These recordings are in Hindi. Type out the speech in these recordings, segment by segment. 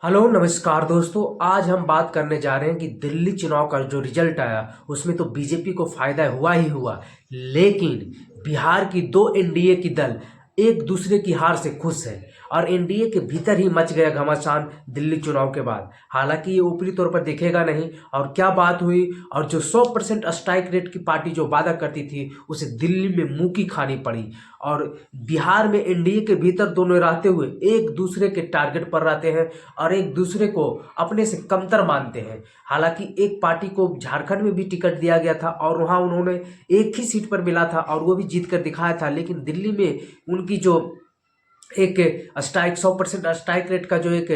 हेलो नमस्कार दोस्तों। आज हम बात करने जा रहे हैं कि दिल्ली चुनाव का जो रिजल्ट आया उसमें तो बीजेपी को फायदा हुआ ही हुआ, लेकिन बिहार की दो एनडीए की दल एक दूसरे की हार से खुश है और एनडीए के भीतर ही मच गया घमासान दिल्ली चुनाव के बाद। हालांकि ये ऊपरी तौर पर दिखेगा नहीं और क्या बात हुई, और जो 100% स्ट्राइक रेट की पार्टी जो वादा करती थी उसे दिल्ली में मुंह की खानी पड़ी। और बिहार में एनडीए के भीतर दोनों रहते हुए एक दूसरे के टारगेट पर रहते हैं और एक दूसरे को अपने से कमतर मानते हैं। हालांकि एक पार्टी को झारखंड में भी टिकट दिया गया था और वहां उन्होंने एक ही सीट पर मिला था और वो भी जीत कर दिखाया था, लेकिन दिल्ली में उनकी जो एक स्ट्राइक 100% स्ट्राइक रेट का जो एक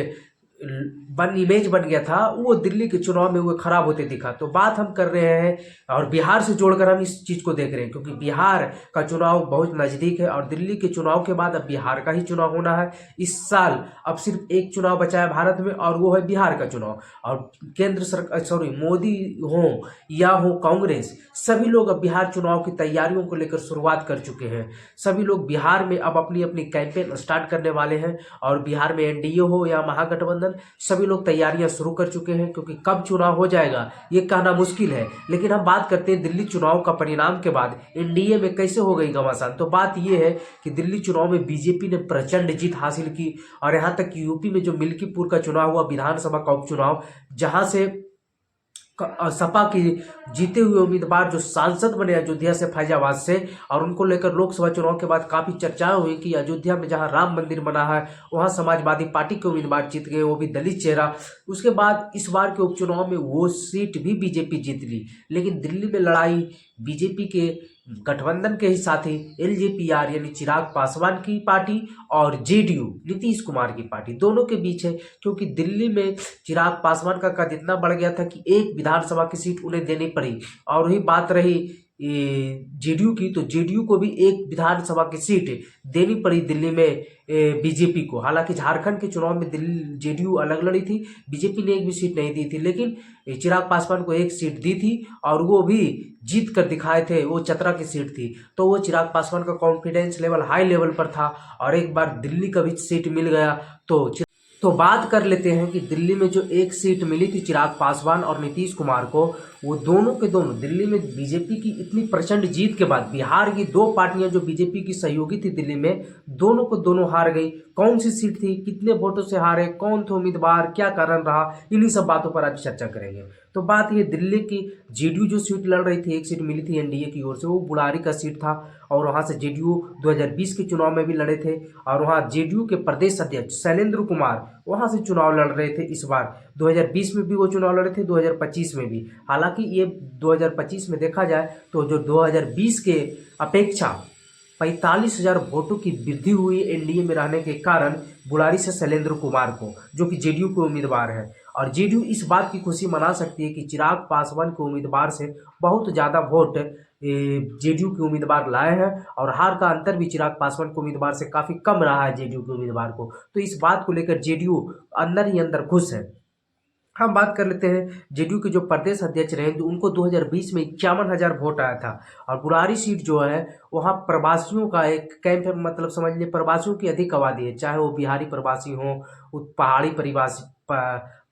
इमेज बन गया था वो दिल्ली के चुनाव में वो खराब होते दिखा। तो बात हम कर रहे हैं और बिहार से जोड़कर हम इस चीज को देख रहे हैं, क्योंकि बिहार का चुनाव बहुत नजदीक है और दिल्ली के चुनाव के बाद अब बिहार का ही चुनाव होना है। इस साल अब सिर्फ एक चुनाव बचा है भारत में और वो है बिहार का चुनाव। और केंद्र सरकार, सॉरी, मोदी हो या हो कांग्रेस, सभी लोग अब बिहार चुनाव की तैयारियों को लेकर शुरुआत कर चुके हैं। सभी लोग बिहार में अब अपनी अपनी कैंपेन स्टार्ट करने वाले हैं और बिहार में एनडीए हो या महागठबंधन, सभी लोग तैयारियां शुरू कर चुके हैं। क्योंकि कब चुनाव हो जाएगा ये कहना मुश्किल है, लेकिन हम बात करते हैं दिल्ली चुनाव का परिणाम के बाद एनडीए में कैसे हो गई घमासान। तो बात यह है कि दिल्ली चुनाव में बीजेपी ने प्रचंड जीत हासिल की और यहां तक कि यूपी में जो मिल्कीपुर का चुनाव हुआ, विधानसभा का उपचुनाव, जहां से सपा की जीते हुए उम्मीदवार जो सांसद बने अयोध्या से, फैजाबाद से, और उनको लेकर लोकसभा चुनाव के बाद काफी चर्चाएं हुई कि अयोध्या में जहां राम मंदिर बना है वहां समाजवादी पार्टी के उम्मीदवार जीत गए, वो भी दलित चेहरा। उसके बाद इस बार के उपचुनाव में वो सीट भी बीजेपी जीत ली, लेकिन दिल्ली में लड़ाई बीजेपी के गठबंधन के ही साथी एलजेपीआर यानी चिराग पासवान की पार्टी और जेडीयू नीतीश कुमार की पार्टी दोनों के बीच है। क्योंकि दिल्ली में चिराग पासवान का कद इतना बढ़ गया था कि एक विधानसभा की सीट उन्हें देनी पड़ी। और वही बात रही जेडीयू की, तो जेडीयू को भी एक विधानसभा की सीट देनी पड़ी दिल्ली में बीजेपी को। हालांकि झारखंड के चुनाव में दिल्ली जेडीयू अलग लड़ी थी, बीजेपी ने एक भी सीट नहीं दी थी, लेकिन चिराग पासवान को एक सीट दी थी और वो भी जीत कर दिखाए थे। वो चतरा की सीट थी, तो वो चिराग पासवान का कॉन्फिडेंस लेवल हाई लेवल पर था और एक बार दिल्ली का भी सीट मिल गया। तो बात कर लेते हैं कि दिल्ली में जो एक सीट मिली थी चिराग पासवान और नीतीश कुमार को, वो दोनों के दोनों दिल्ली में बीजेपी की इतनी प्रचंड जीत के बाद बिहार की दो पार्टियां जो बीजेपी की सहयोगी थी दिल्ली में, दोनों को दोनों हार गई। कौन सी सीट थी, कितने वोटों से हारे, कौन थे उम्मीदवार, क्या कारण रहा, इन्हीं सब बातों पर आज चर्चा करेंगे। तो बात ये, दिल्ली की जेडीयू जो सीट लड़ रही थी, एक सीट मिली थी एनडीए की ओर से, वो बुढ़ारी का सीट था और वहां से जेडीयू 2020 के चुनाव में भी लड़े थे और वहां जेडीयू के प्रदेश अध्यक्ष शैलेंद्र कुमार वहां से चुनाव लड़ रहे थे। इस बार 2020 में भी वो चुनाव लड़े थे, 2025 में भी। हालांकि ये 2025 में देखा जाए तो जो 2020 के अपेक्षा 45,000 वोटों की वृद्धि हुई एनडीए में रहने के कारण बुलारी से शैलेंद्र कुमार को, जो कि जेडीयू के उम्मीदवार हैं। और जेडीयू इस बात की खुशी मना सकती है कि चिराग पासवान के उम्मीदवार से बहुत ज्यादा वोट जेडीयू के उम्मीदवार लाए हैं और हार का अंतर भी चिराग पासवान के उम्मीदवार से काफी कम रहा है जेडीयू के उम्मीदवार को। तो इस बात को लेकर जेडीयू अंदर ही अंदर खुश है। हम बात कर लेते हैं जेडीयू के जो प्रदेश अध्यक्ष रहे, तो उनको 2020 में 51,000 वोट आया था। और बुरारी सीट जो है वहाँ प्रवासियों का एक कैंप है, मतलब समझ लीजिए प्रवासियों की अधिक आबादी है, चाहे वो बिहारी प्रवासी हो, पहाड़ी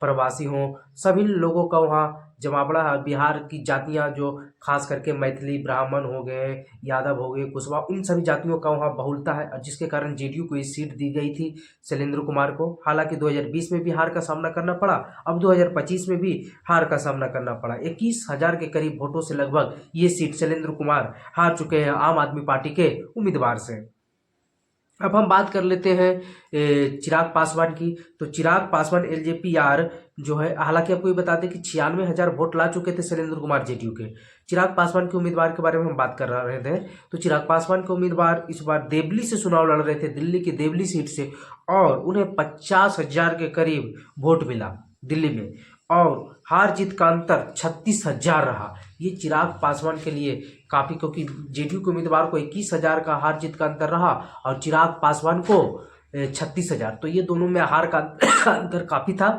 प्रवासी हो, सभी लोगों का वहाँ जमावड़ा है। बिहार की जातियां जो खास करके मैथिली, ब्राह्मण हो गए, यादव हो गए, कुशवाहा, इन सभी जातियों का वहाँ बहुलता है, और जिसके कारण जेडीयू को ये सीट दी गई थी शैलेंद्र कुमार को। हालांकि 2020 में भी हार का सामना करना पड़ा, अब 2025 में भी हार का सामना करना पड़ा। 21,000 के करीब वोटों से लगभग ये सीट शैलेंद्र कुमार हार चुके हैं आम आदमी पार्टी के उम्मीदवार से। अब हम बात कर लेते हैं चिराग पासवान की। तो चिराग पासवान एलजेपीआर जो है, हालांकि आपको ये बता दें कि 96,000 वोट ला चुके थे शैलेंद्र कुमार जेडीयू के। चिराग पासवान के उम्मीदवार के बारे में हम बात कर रहे थे। तो चिराग पासवान के उम्मीदवार इस बार देवली से चुनाव लड़ रहे थे, दिल्ली की देवली सीट से, और उन्हें 50,000 के करीब वोट मिला दिल्ली में और हार जीत का अंतर 36,000 रहा। ये चिराग पासवान के लिए काफी, क्योंकि जेडीयू के उम्मीदवार को 21,000 का हार जीत का अंतर रहा और चिराग पासवान को 36,000, तो ये दोनों में हार का अंतर काफी था।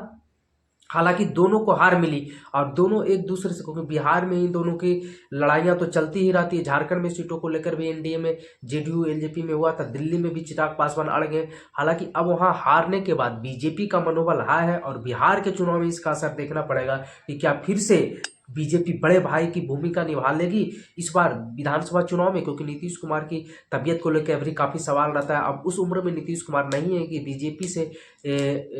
हालांकि दोनों को हार मिली और दोनों एक दूसरे से, क्योंकि बिहार में ही दोनों की लड़ाइयाँ तो चलती ही रहती है, झारखंड में सीटों को लेकर भी एनडीए में जेडीयू एलजेपी में हुआ था, दिल्ली में भी चिराग पासवान अड़ गए। हालांकि अब वहां हारने के बाद बीजेपी का मनोबल हाई है और बिहार के चुनाव में इसका असर देखना पड़ेगा कि क्या फिर से बीजेपी बड़े भाई की भूमिका निभा लेगी इस बार विधानसभा चुनाव में, क्योंकि नीतीश कुमार की तबीयत को लेकर अभी काफ़ी सवाल रहता है। अब उस उम्र में नीतीश कुमार नहीं है कि बीजेपी से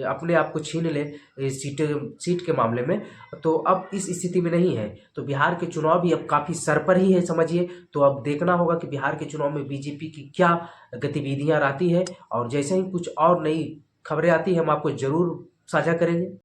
अपने आप को छीन ले सीट के मामले में, तो अब इस स्थिति में नहीं है। तो बिहार के चुनाव भी अब काफ़ी सर पर ही है समझिए। तो अब देखना होगा कि बिहार के चुनाव में बीजेपी की क्या गतिविधियां रहती है, और जैसे ही कुछ और नई खबरें आती है हम आपको ज़रूर साझा करेंगे।